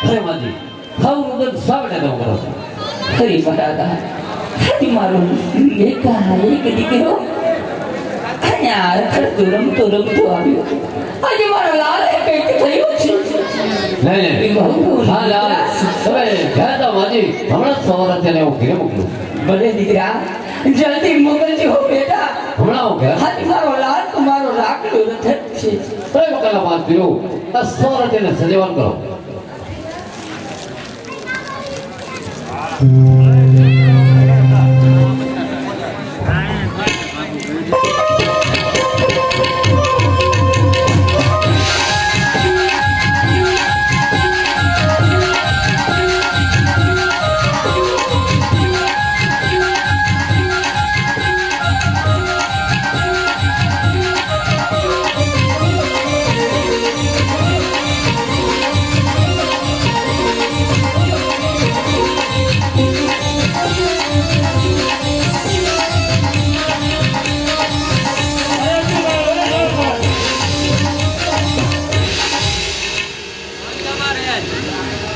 અરે માજી ખાવ રુદન સાવડે દઉં કરો ખરી બટાકા હાથી મારું એકા એક દીકરો અહીંયા રખડતો રમતો આવ્યો આજે મારો લાલ કંઈક થયું છે નહીં હા લાલ તમે ગયા તા માજી હમણાં સવારે તેને હું ઘરે મોકલું ભલે દીકરા જલ્દી મોકલજો બેટા હમણાં હું ગયા હાથી મારો લાલ તો મારો લાકડો રથડ છે કઈ વખત વાત કર્યો આ સવારે તેને સજેવાન કરો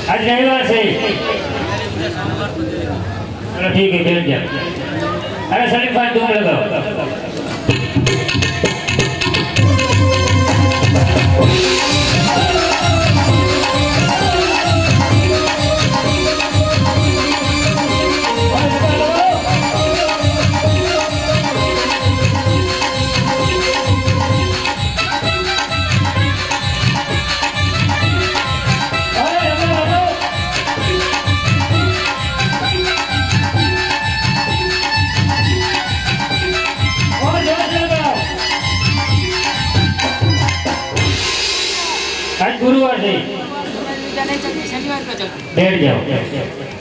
आज रविवार से चलो ठीक है चल जा अरे सलीम भाई तुम लगाओ आज गुरुवार से शनिवार को चलो बैठ जाओ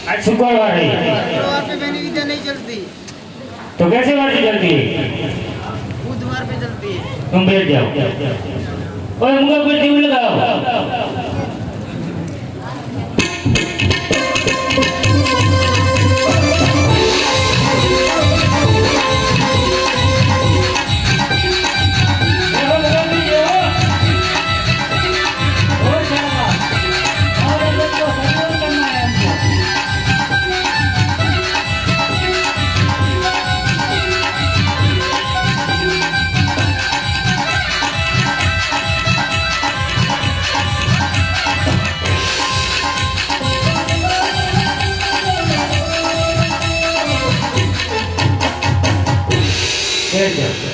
आज शुक्रवार है शुक्रवार पे मैंने विद्या नहीं चलती तो कैसे वार से चलती है बुधवार पे चलती है तुम बैठ जाओ और मुंगा पर टीवी लगाओ बैठ जाओ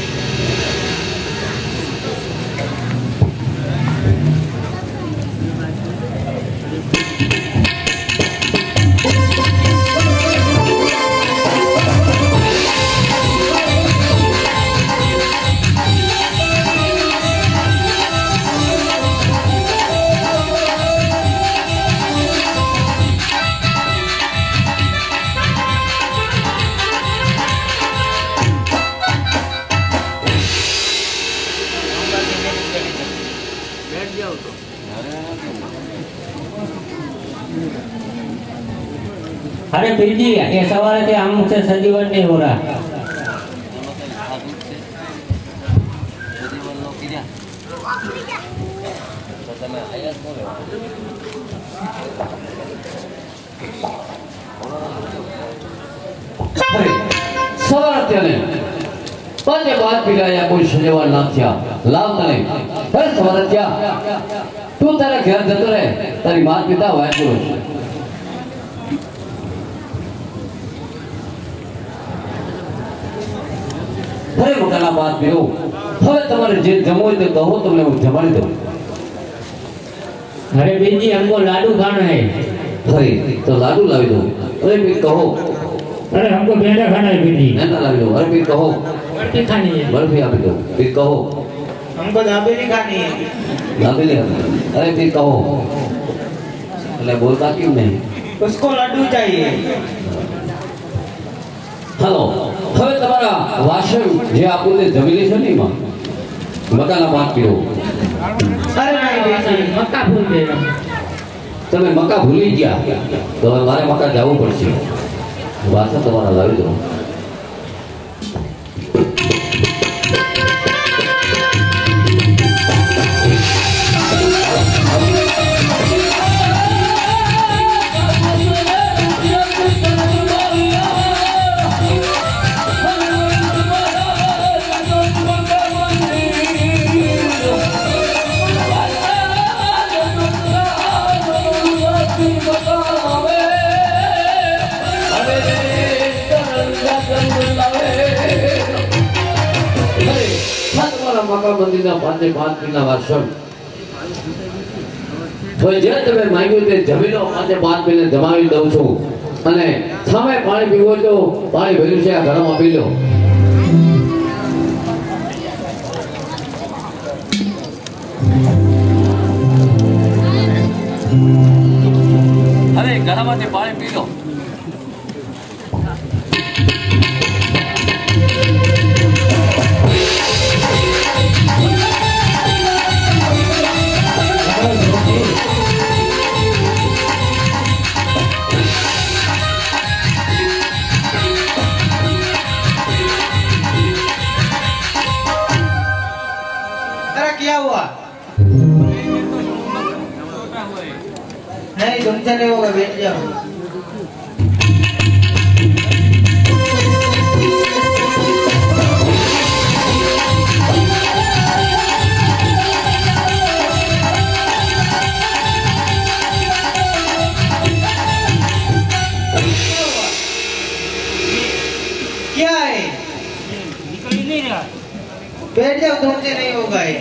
बैठ जाओ तो अरे फिर जी ये सवाल है हमसे सजीवन नहीं हो रहा સવાર તેને પાંચે બાદ પીલાયા કોઈ સજેવાન ના થયા લાવ તને હે સવાર ત્યાં તું તારા ઘેર જતો રહે તારી માત પિતા વાંચ્યો છે ફરી મોટાના બાદ પીરો હવે તમારે જે જમવું હોય તે કહો તમને હું જમાડી દઉં अरे बीजी हमको लाडू खाना है ફરી તો લાડુ લાવી દઉં અરે ભાઈ કહો अरे हमको पेंडा खाना है बीजी ना लावी दो। अरे फिर कहो बर्फी खानी है बर्फी आपी दो। फिर कहो हमको दाबेली खानी है। दाबेली अरे फिर कहो એટલે બોલતા क्यों नहीं? उसको लड्डू चाहिए। हेलो હવે તમારા વાસણ જે આપું તે જમી લેશો ને એમાં મકાના 5 કિલો अरे नहीं बेटी, मक्का भूल गए તમે મકા ભૂલી ગયા તો હવે મારે મકા જવું પડશે વાસણ તમારા લાવી દો મકા મંદિરના 5 કિલ્લા વાસણ તો જે તમે માંગ્યું તે જમી લો 5 કિલ્લા જમાવી દઉં છું અને સામે પાણી પીવો તો પાણી ભર્યું છે આ ઘરમાં પી લો અરે ઘરમાંથી પાણી પી લો अरे क्या हुआ? नहीं तुमसे नहीं होगा, बैठ जाओ। क्या है? निकल ही नहीं रहा बैठ जाओ, तुमसे नहीं होगा ये।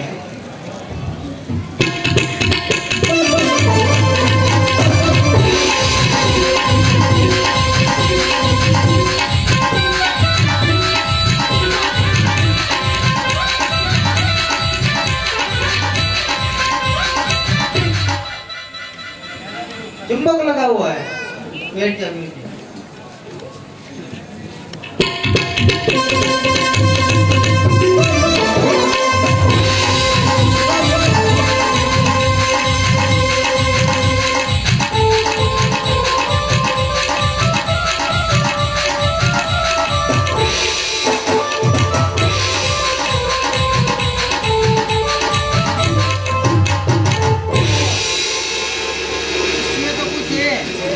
चुंबक लगा हुआ है, बैठ जाओ।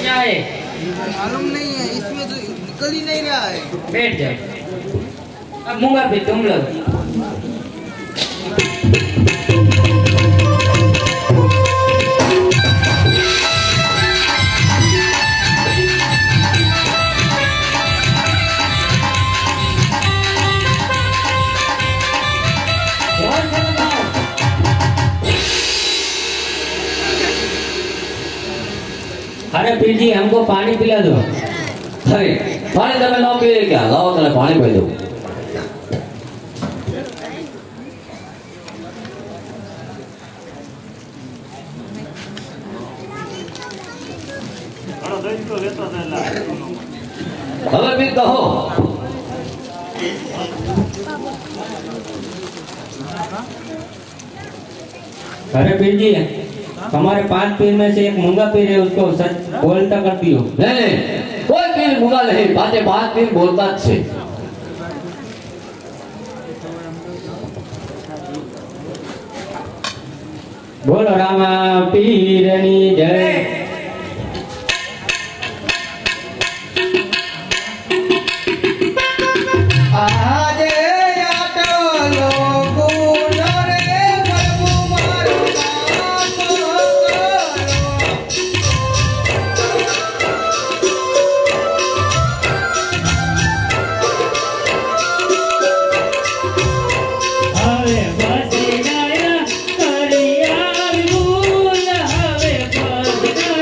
क्या है मालूम नहीं है, इसमें तो निकल ही नहीं रहा है। बैठ जाओ अब मुंगा पे तुम लोग अरे पीर जी हमको पानी पिला दो અરે પાણી તમે ન પીએ ક્યાં લાવો તને પાણી પી દઉં હવે બી કહો अरे पीर जी हमारे 5 पीर में से एक मूंगा पीर है उसको सच बोलता कर दियो નહીં નહીં કોઈ પીર મૂંગા નહીં 5 પીર બોલતા જ છે बोलो रामा पीरनी जय આજે આટલો ગુણ રે પ્રભુ મારું માફ કરો. હવે બસ ગયા કરિયા ભૂલ હવે બસ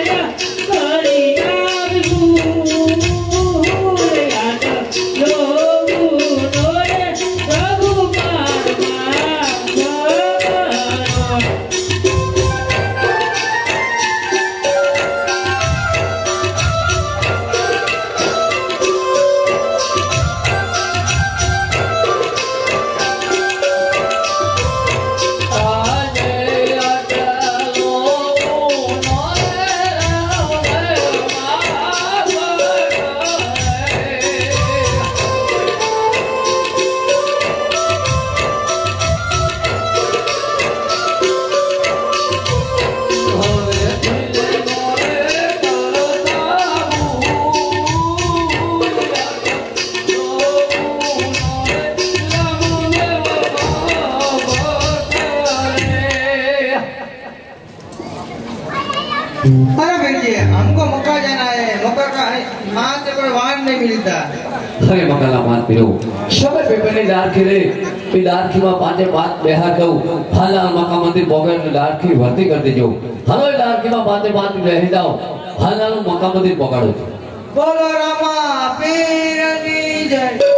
हाँ से कोई वार नहीं मिलता अरे मकाना पात पीरो समय पेपर ने लारखी रे पे लारखी में पांचे पात बेहा कहू हाला मका मंदिर बोगर ने लारखी भर्ती कर दीजो हलो लारखी में पांचे पात रह जाओ हाला मका मंदिर पकड़ो बोलो रामा पीरनी जय